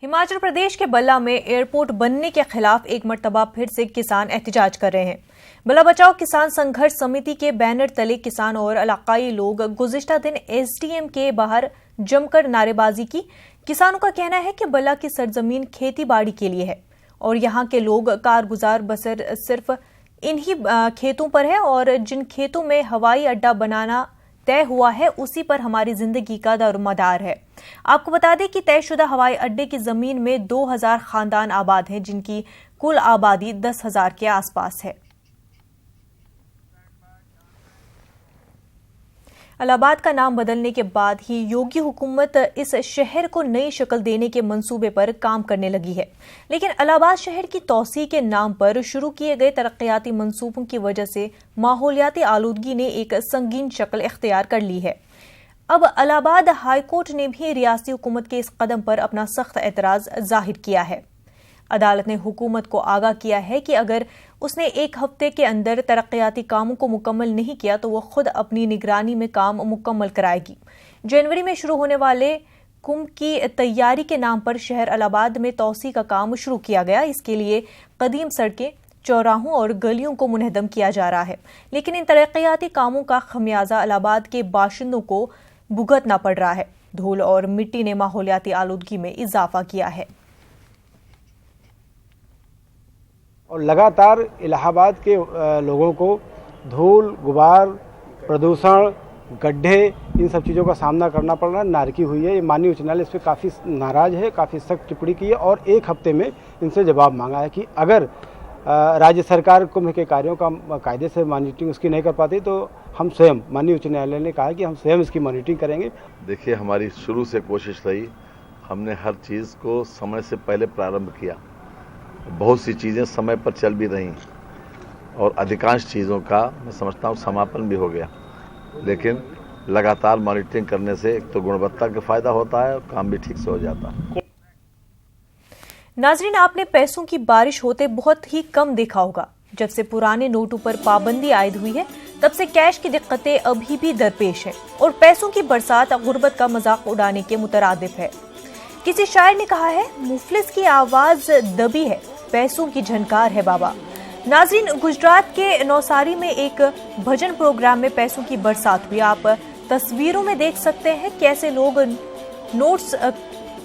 हिमाचल प्रदेश के बल्ला में एयरपोर्ट बनने के खिलाफ एक मर्तबा फिर से किसान एहतजाज कर रहे हैं। बल्ला बचाओ किसान संघर्ष समिति के बैनर तले किसान और इलाकाई लोग गुज़िश्ता दिन एसडीएम के बाहर जमकर नारेबाजी की। किसानों का कहना है कि बल्ला की सरजमीन खेती बाड़ी के लिए है और यहाँ के लोग कारगुजार बसर सिर्फ इन्हीं खेतों पर है और जिन खेतों में हवाई अड्डा बनाना तय हुआ है उसी पर हमारी जिंदगी का दारोमदार है। आपको बता दें कि तयशुदा हवाई अड्डे की जमीन में 2000 खानदान आबाद हैं, जिनकी कुल आबादी 10,000 के आसपास है। इलाहाबाद का नाम बदलने के बाद ही योगी हुकूमत इस शहर को नई शक्ल देने के मंसूबे पर काम करने लगी है, लेकिन इलाहाबाद शहर की तौसी के नाम पर शुरू किए गए तरक्याती मंसूबों की वजह से माहौलियाती आलूदगी ने एक संगीन शक्ल इख्तियार कर ली है। अब इलाहाबाद हाईकोर्ट ने भी रियासती हुकूमत के इस कदम पर अपना सख्त एतराज जाहिर किया है। अदालत ने हुकूमत को आगाह किया है कि अगर उसने एक हफ्ते के अंदर तरक्याती कामों को मुकम्मल नहीं किया तो वह खुद अपनी निगरानी में काम मुकम्मल कराएगी। जनवरी में शुरू होने वाले कुंभ की तैयारी के नाम पर शहर इलाहाबाद में तौसी का काम शुरू किया गया। इसके लिए कदीम सड़कें, चौराहों और गलियों को मुनहदम किया जा रहा है, लेकिन इन तरक्याती कामों का खमियाजा इलाहाबाद के बाशिंदों को भुगतना पड़ रहा है। धूल और मिट्टी ने माहौलियाती आलूदगी में इजाफा किया है और लगातार इलाहाबाद के लोगों को धूल, गुबार, प्रदूषण, गड्ढे, इन सब चीज़ों का सामना करना पड़ रहा है। नारकी हुई है। ये माननीय उच्च न्यायालय इस पर काफ़ी नाराज़ है, काफ़ी सख्त टिप्पणी की है और एक हफ्ते में इनसे जवाब मांगा है कि अगर राज्य सरकार कुंभ के कार्यों का कायदे से मॉनिटरिंग उसकी नहीं कर पाती तो हम स्वयं, माननीय उच्च न्यायालय ने कहा कि हम स्वयं इसकी मॉनिटरिंग करेंगे। देखिए, हमारी शुरू से कोशिश रही, हमने हर चीज़ को समय से पहले प्रारंभ किया। बहुत सी चीज़ें समय पर चल भी रही और अधिकांश चीज़ों का मैं समझता हूँ समापन भी हो गया, लेकिन लगातार मॉनिटरिंग करने से एक तो गुणवत्ता का फायदा होता है और काम भी ठीक से हो जाता है। नाजरीन, आपने पैसों की बारिश होते बहुत ही कम देखा होगा। जब से पुराने नोटों पर पाबंदी आयद हुई है तब से कैश की दिक्कतें अभी भी दरपेश है और पैसों की बरसात गुर्बत का मजाक उड़ाने के मुतरादिफ है। किसी शायर ने कहा है, मुफलिस की आवाज दबी है, पैसों की झनकार है बाबा। नाज़रीन, गुजरात के नौसारी में एक भजन प्रोग्राम में पैसों की बरसात हुई। आप तस्वीरों में देख सकते हैं कैसे लोग नोट्स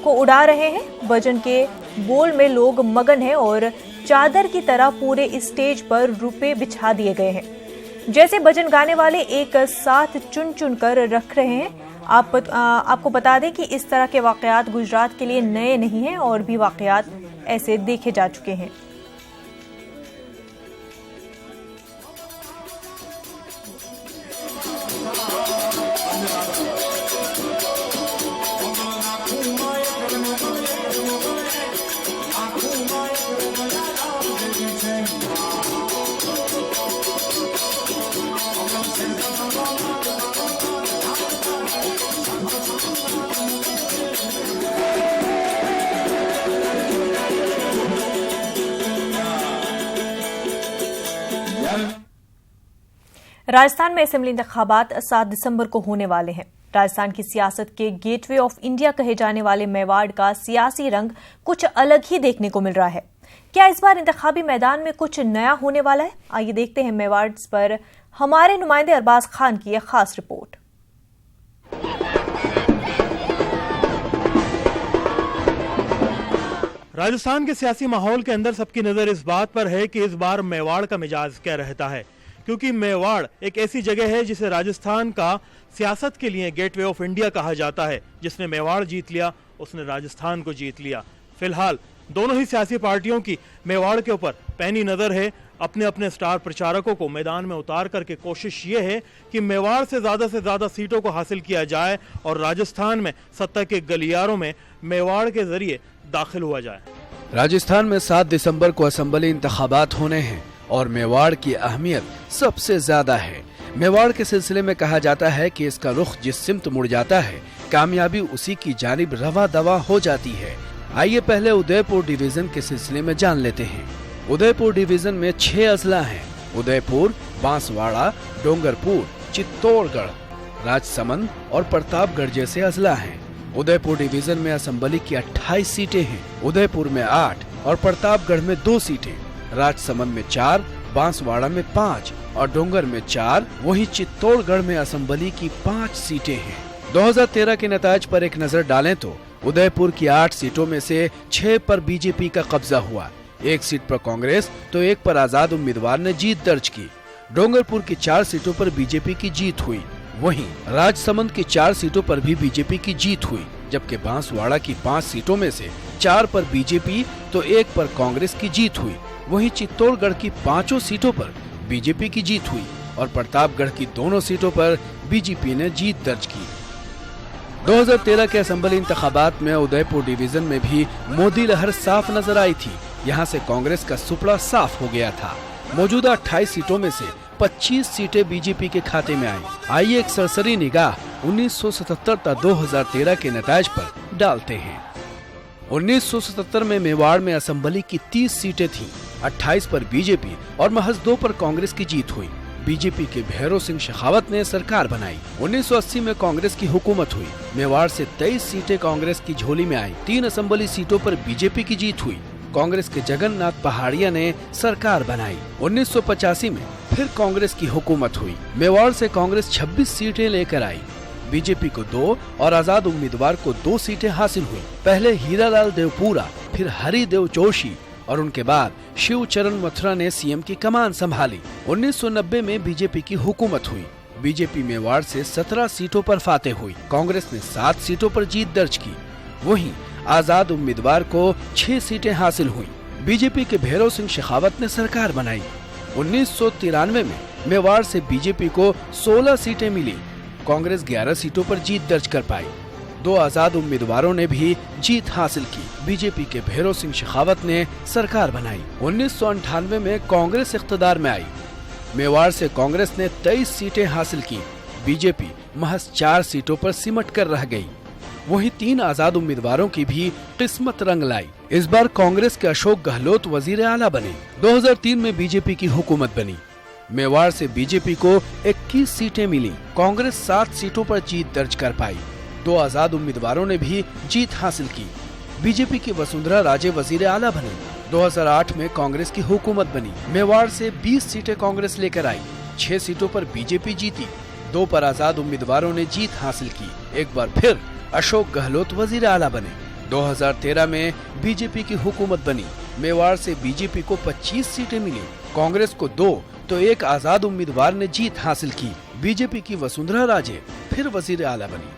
को उड़ा रहे हैं। भजन के बोल में लोग मगन हैं और चादर की तरह पूरे स्टेज पर रुपए बिछा दिए गए हैं। जैसे भजन गाने वाले एक साथ चुन चुन कर रख रहे हैं। आपको बता दें कि इस तरह के वाकयात गुजरात के लिए नए नहीं हैं और भी वाकयात ऐसे देखे जा चुके हैं। राजस्थान में असेंबली इंतखाबात 7 दिसंबर को होने वाले हैं। राजस्थान की सियासत के गेटवे ऑफ इंडिया कहे जाने वाले मेवाड़ का सियासी रंग कुछ अलग ही देखने को मिल रहा है। क्या इस बार इंतखाबी मैदान में कुछ नया होने वाला है? आइए देखते हैं मेवाड़ पर हमारे नुमाइंदे अरबाज खान की एक खास रिपोर्ट। राजस्थान के सियासी माहौल के अंदर सबकी नजर इस बात पर है कि इस बार मेवाड़ का मिजाज क्या रहता है, क्योंकि मेवाड़ एक ऐसी जगह है जिसे राजस्थान का सियासत के लिए गेटवे ऑफ इंडिया कहा जाता है। जिसने मेवाड़ जीत लिया उसने राजस्थान को जीत लिया। फिलहाल दोनों ही सियासी पार्टियों की मेवाड़ के ऊपर पैनी नजर है। अपने अपने स्टार प्रचारकों को मैदान में उतार करके कोशिश ये है कि मेवाड़ से ज्यादा सीटों को हासिल किया जाए और राजस्थान में सत्ता के गलियारों में मेवाड़ के जरिए दाखिल हुआ जाए। राजस्थान में 7 दिसंबर को असेंबली इंतखाबात होने हैं और मेवाड़ की अहमियत सबसे ज्यादा है। मेवाड़ के सिलसिले में कहा जाता है कि इसका रुख जिस सिमत मुड़ जाता है, कामयाबी उसी की जानिब रवा दवा हो जाती है। आइए पहले उदयपुर डिवीजन के सिलसिले में जान लेते हैं। उदयपुर डिवीजन में 6 अजला हैं। उदयपुर, बांसवाड़ा, डोंगरपुर, चित्तौड़गढ़, राजसमंद और प्रतापगढ़ जैसे अजला हैं। उदयपुर डिवीजन में असेंबली की 28 सीटें हैं। उदयपुर में 8 और प्रतापगढ़ में 2 सीटें, राजसमंद में 4, बांसवाड़ा में 5 और डोंगर में 4, वहीं चित्तौड़गढ़ में असेंबली की 5 सीटें हैं। 2013 के नतीजे पर एक नजर डालें तो उदयपुर की 8 सीटों में से 6 पर बीजेपी का कब्जा हुआ, 1 सीट पर कांग्रेस तो 1 पर आजाद उम्मीदवार ने जीत दर्ज की। डोंगरपुर की 4 सीटों पर बीजेपी की जीत हुई, वहीं राजसमंद की 4 सीटों पर भी बीजेपी की जीत हुई, जबकि बांसवाड़ा की 5 सीटों में से 4 पर बीजेपी तो 1 पर कांग्रेस की जीत हुई। वहीं चित्तौड़गढ़ की 5 सीटों पर बीजेपी की जीत हुई और प्रतापगढ़ की दोनों सीटों पर बीजेपी ने जीत दर्ज की। 2013 के असेंबली इंतखाबात में उदयपुर डिवीजन में भी मोदी लहर साफ नजर आई थी। यहाँ से कांग्रेस का सुपड़ा साफ हो गया था। मौजूदा 28 सीटों में से 25 सीटें बीजेपी के खाते में आई। आइए एक सरसरी निगाह 1977-2013 के नतीजे पर डालते हैं। 1977 में मेवाड़ में असेंबली की 30 सीटें थीं, 28 पर बीजेपी और महज 2 पर कांग्रेस की जीत हुई। बीजेपी के भैरव सिंह शेखावत ने सरकार बनाई। 1980 में कांग्रेस की हुकूमत हुई। मेवाड़ से 23 सीटें कांग्रेस की झोली में आई। 3 असेंबली सीटों पर बीजेपी की जीत हुई। कांग्रेस के जगन्नाथ पहाड़िया ने सरकार बनाई। 1985 में फिर कांग्रेस की हुकूमत हुई। मेवाड़ से कांग्रेस 26 सीटें लेकर आई। बीजेपी को 2 और आजाद उम्मीदवार को 2 सीटें हासिल हुई। पहले हीरालाल देवपुरा, फिर हरिदेव जोशी और उनके बाद शिवचरण मथुरा ने सीएम की कमान संभाली। 1990 में बीजेपी की हुकूमत हुई। बीजेपी मेवाड़ से 17 सीटों पर फातेह हुई। कांग्रेस ने 7 सीटों पर जीत दर्ज की। वहीं आजाद उम्मीदवार को 6 सीटें हासिल हुई। बीजेपी के भैरव सिंह शेखावत ने सरकार बनाई। 1993 में मेवाड़ से बीजेपी को 16 सीटें मिली। कांग्रेस 11 सीटों पर जीत दर्ज कर पाई। 2 आजाद उम्मीदवारों ने भी जीत हासिल की। बीजेपी के भैरव सिंह शेखावत ने सरकार बनाई। 1998 में कांग्रेस इख्तिदार में आई। मेवाड़ से कांग्रेस ने 23 सीटें हासिल की। बीजेपी महज 4 सीटों पर सिमट कर रह गई। वहीं 3 आजाद उम्मीदवारों की भी किस्मत रंग लाई। इस बार कांग्रेस के अशोक गहलोत वजीर आला बने। 2003 में बीजेपी की हुकूमत बनी। मेवाड़ से बीजेपी को 21 सीटें मिली। कांग्रेस 7 सीटों पर जीत दर्ज कर पाई। 2 आजाद उम्मीदवारों ने भी जीत हासिल की। बीजेपी की वसुंधरा राजे वजीर आला बनी। 2008 में कांग्रेस की हुकूमत बनी। मेवाड़ से 20 सीटें कांग्रेस लेकर आई। 6 सीटों पर बीजेपी जीती। 2 पर आजाद उम्मीदवारों ने जीत हासिल की। एक बार फिर अशोक गहलोत वजीर आला बने। 2013 में बीजेपी की हुकूमत बनी। मेवाड़ से बीजेपी को 25 सीटें मिली। कांग्रेस को 2 तो 1 आजाद उम्मीदवार ने जीत हासिल की। बीजेपी की वसुंधरा राजे फिर वजीर आला बनी।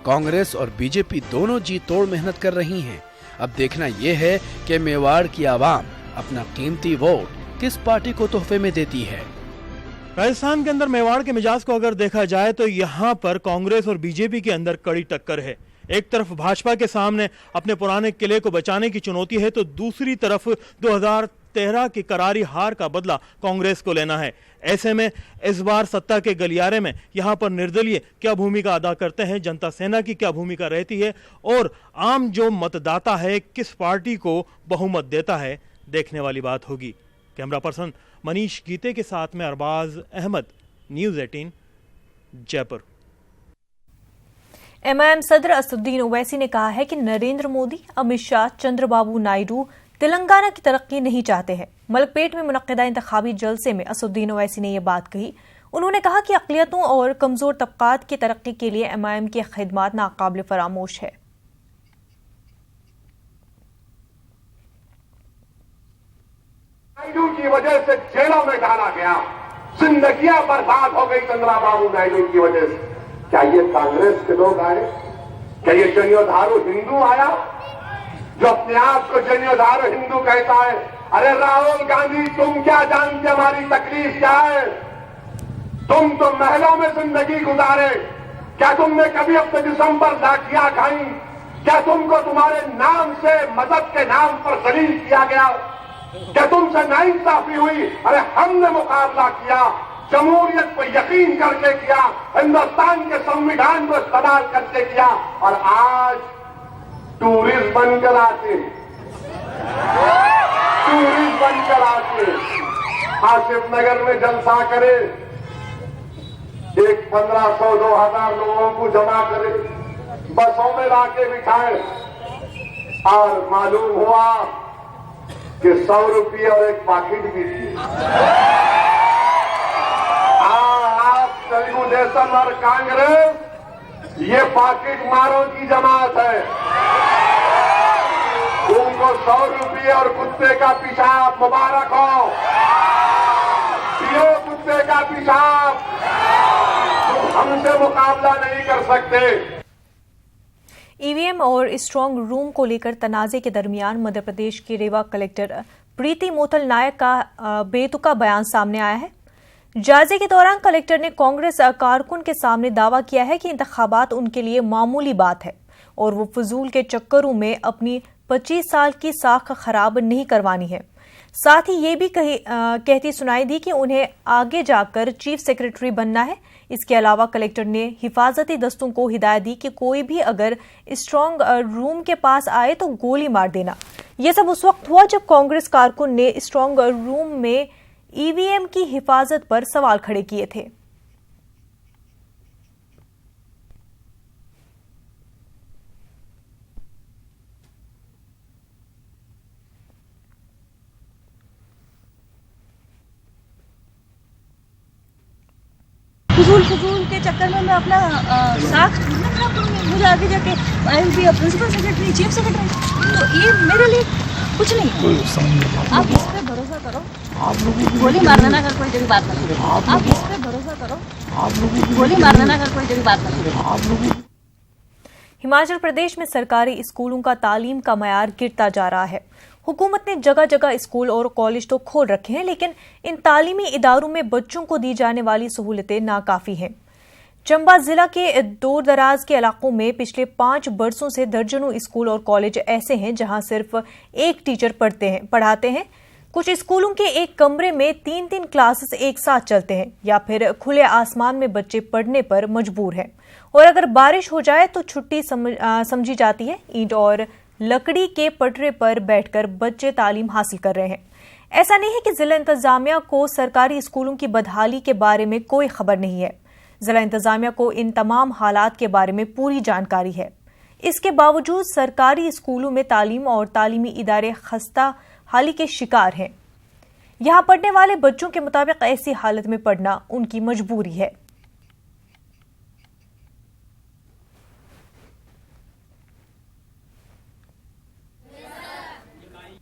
कांग्रेस और बीजेपी दोनों जी तोड़ मेहनत कर रही हैं। अब देखना ये है कि मेवाड़ की आवाम अपना कीमती वोट किस पार्टी को तोहफे में देती है। राजस्थान के अंदर मेवाड़ के मिजाज को अगर देखा जाए तो यहाँ पर कांग्रेस और बीजेपी के अंदर कड़ी टक्कर है। एक तरफ भाजपा के सामने अपने पुराने किले को बचाने की चुनौती है, तो दूसरी तरफ 2013 की करारी हार का बदला कांग्रेस को लेना है। ऐसे में इस बार सत्ता के गलियारे में यहाँ पर निर्दलीय क्या भूमिका अदा करते हैं, जनता सेना की क्या भूमिका रहती है और आम जो मतदाता है किस पार्टी को बहुमत देता है, देखने वाली बात होगी। कैमरा पर्सन मनीष गीते के साथ में अरबाज अहमद, न्यूज़ 18 जयपुर। एमआईएम सदर असदुद्दीन ओवैसी ने कहा है कि नरेंद्र मोदी, अमित शाह, चंद्रबाबू नायडू तेलंगाना की तरक्की नहीं चाहते हैं। मलकपेट में मुनक्किदा इंतखाबी जलसे में असदुद्दीन ओवैसी ने यह बात कही। उन्होंने कहा कि अक़लियतों और कमजोर तबकात की तरक्की के लिए एमआईएम की खिदमात नाकाबिल फरामोश है। नायडू की वजह से जेलों में डाला गया, जिंदगियां बर्बाद हो गई चंद्रबाबू नायडू की वजह से। क्या ये कांग्रेस के लोग आए? क्या ये जनियोधारू हिंदू आया जो अपने आप को जनियोधारू हिंदू कहता है? अरे राहुल गांधी, तुम क्या जानते हमारी तकलीफ क्या है? तुम तो महलों में जिंदगी गुजारे। क्या तुमने कभी अपने जिस्म पर लाठियां खाई? क्या तुमको तुम्हारे नाम से मजहब के नाम पर जलील किया गया? क्या तुमसे नाइंसाफी हुई? अरे हमने मुकाबला किया, जमहूरियत पर यकीन करके किया, हिंदुस्तान के संविधान को इस्तेमाल करके किया, और आज टूरिस्ट बनकर आते, टूरिस्ट बनकर आते आसिफ नगर में जलसा करे, एक 1500-2000 लोगों को जमा करे, बसों में लाके बिठाए और मालूम हुआ कि 100 रुपये और एक पाकिट भी थी। आप तेलुगु देशम और कांग्रेस ये पाकिट मारों की जमात है। तुमको 100 रुपये और कुत्ते का पेशाब मुबारक हो। पियो कुत्ते का पेशाब, तुम हमसे मुकाबला नहीं कर सकते। ईवीएम और स्ट्रांग रूम को लेकर तनाजे के दरमियान मध्य प्रदेश की रेवा कलेक्टर प्रीति मोथल नायक का बेतुका बयान सामने आया है। जायजे के दौरान कलेक्टर ने कांग्रेस कारकुन के सामने दावा किया है कि इंतखाबात उनके लिए मामूली बात है और वो फजूल के चक्करों में अपनी 25 साल की साख खराब नहीं करवानी है। साथ ही ये भी कहती सुनाई दी कि उन्हें आगे जाकर चीफ सेक्रेटरी बनना है। इसके अलावा कलेक्टर ने हिफाजती दस्तों को हिदायत दी कि कोई भी अगर स्ट्रांग रूम के पास आए तो गोली मार देना। यह सब उस वक्त हुआ जब कांग्रेस कारकुन ने स्ट्रांग रूम में ईवीएम की हिफाजत पर सवाल खड़े किए थे। फजूल के चक्कर में मैं अपना साख छोड़ना खराब करूँगी। मुझे आगे जाके I will be a principal secretary, chief secretary, तो ये मेरे लिए कुछ नहीं है। आप इस पे भरोसा करो, गोली मार देना अगर कोई जगह बात ना करे। आप इस पे भरोसा करो, गोली मार देना अगर कोई जगह बात ना करे। हिमाचल प्रदेश में सरकारी स्कूलों का तालीम का मयार गिरता जा रहा है। हुकूमत ने जगह जगह स्कूल और कॉलेज तो खोल रखे हैं, लेकिन इन तालीमी इदारों में बच्चों को दी जाने वाली सहूलतें नाकाफी हैं। चंबा जिला के दूर दराज के इलाकों में पिछले 5 बरसों से दर्जनों स्कूल और कॉलेज ऐसे हैं जहां सिर्फ एक टीचर पढ़ाते हैं। कुछ स्कूलों के एक कमरे में 3-3 क्लासेस एक साथ चलते हैं या फिर खुले आसमान में बच्चे पढ़ने पर मजबूर हैं। और अगर बारिश हो जाए तो छुट्टी समझी जाती है। ईंट और लकड़ी के पटरे पर बैठकर बच्चे तालीम हासिल कर रहे हैं। ऐसा नहीं है कि जिला इंतजामिया को सरकारी स्कूलों की बदहाली के बारे में कोई खबर नहीं है। जिला इंतजामिया को इन तमाम हालात के बारे में पूरी जानकारी है। इसके बावजूद सरकारी स्कूलों में तालीम और तालीमी इदारे खस्ता हाली के शिकार हैं। यहां पढ़ने वाले बच्चों के मुताबिक ऐसी हालत में पढ़ना उनकी मजबूरी है।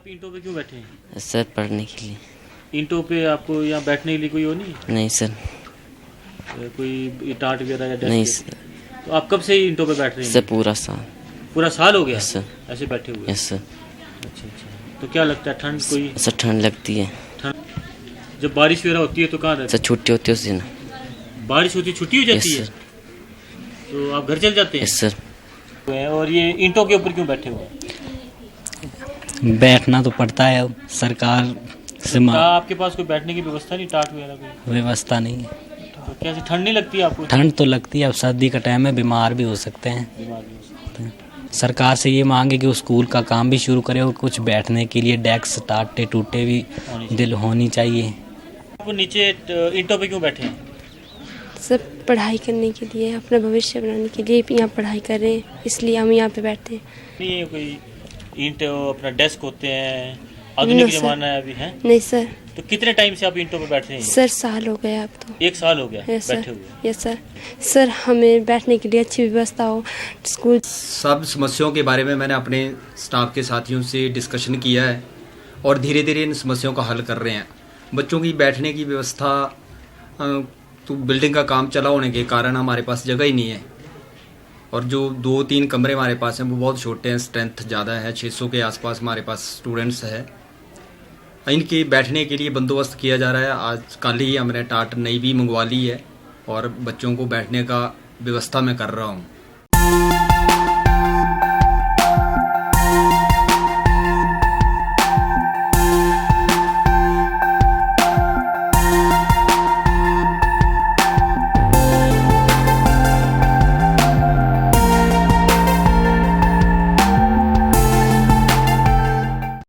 ईंटों पे क्यों बैठे हैं? सर पढ़ने के लिए। ईंटों पे आपको यहाँ बैठने के लिए कोई हो नहीं? नहीं सर। कोई टाट वगैरह या डेस्क? नहीं सर। तो आप कब से ईंटों पे बैठ रहे हैं? सर पूरा साल। पूरा साल हो गया? सर। ऐसे बैठे हुए? Yes sir. अच्छा। तो क्या लगता है ठंड कोई? सर ठंड लगती है। ठंड जब बारिश वगैरह होती है तो कहाँ रहते? सर छुट्टी होती है उस दिन। बारिश होती है छुट्टी हो जाती है? तो आप घर चल जाते हैं? Yes sir. और ये ईंटों के ऊपर क्यों बैठे हुए? बैठना तो पड़ता है, सरकार से आपके पास कोई बैठने की व्यवस्था नहीं, टाट वगैरह कोई व्यवस्था नहीं है? तो कैसे ठंड नहीं लगती है आपको? ठंड तो लगती है, अब सर्दी का टाइम है, बीमार भी हो सकते हैं। सरकार से ये मांगे कि वो स्कूल का काम भी शुरू करे और कुछ बैठने के लिए डेस्क टाटे टूटे भी दिल होनी चाहिए। आप नीचे ईंटों पे क्यों बैठे हैं? सब पढ़ाई करने के लिए, अपना भविष्य बनाने के लिए यहाँ पढ़ाई कर रहे हैं, इसलिए हम यहाँ पे बैठते हैं। नहीं कोई ईंट अपना डेस्क होते हैं, आधुनिक जमाना है अभी है? नहीं सर। तो कितने टाइम से आप ईंटों पे बैठ रहे हैं? सर साल हो गया अब तो। 1 साल हो गया बैठे हुए? Yes sir. सर हमें बैठने के लिए अच्छी व्यवस्था हो स्कूल। सब समस्याओं के बारे में मैंने अपने स्टाफ के साथियों से डिस्कशन किया है और धीरे धीरे इन समस्याओं का हल कर रहे हैं। बच्चों की बैठने की व्यवस्था तो बिल्डिंग का काम चला होने के कारण हमारे पास जगह ही नहीं है और जो 2-3 कमरे हमारे पास हैं वो बहुत छोटे हैं, स्ट्रेंथ ज़्यादा है, 600 के आसपास हमारे पास स्टूडेंट्स है। इनके बैठने के लिए बंदोबस्त किया जा रहा है। आज कल ही हमने टाट नई भी मंगवा ली है और बच्चों को बैठने का व्यवस्था मैं कर रहा हूँ।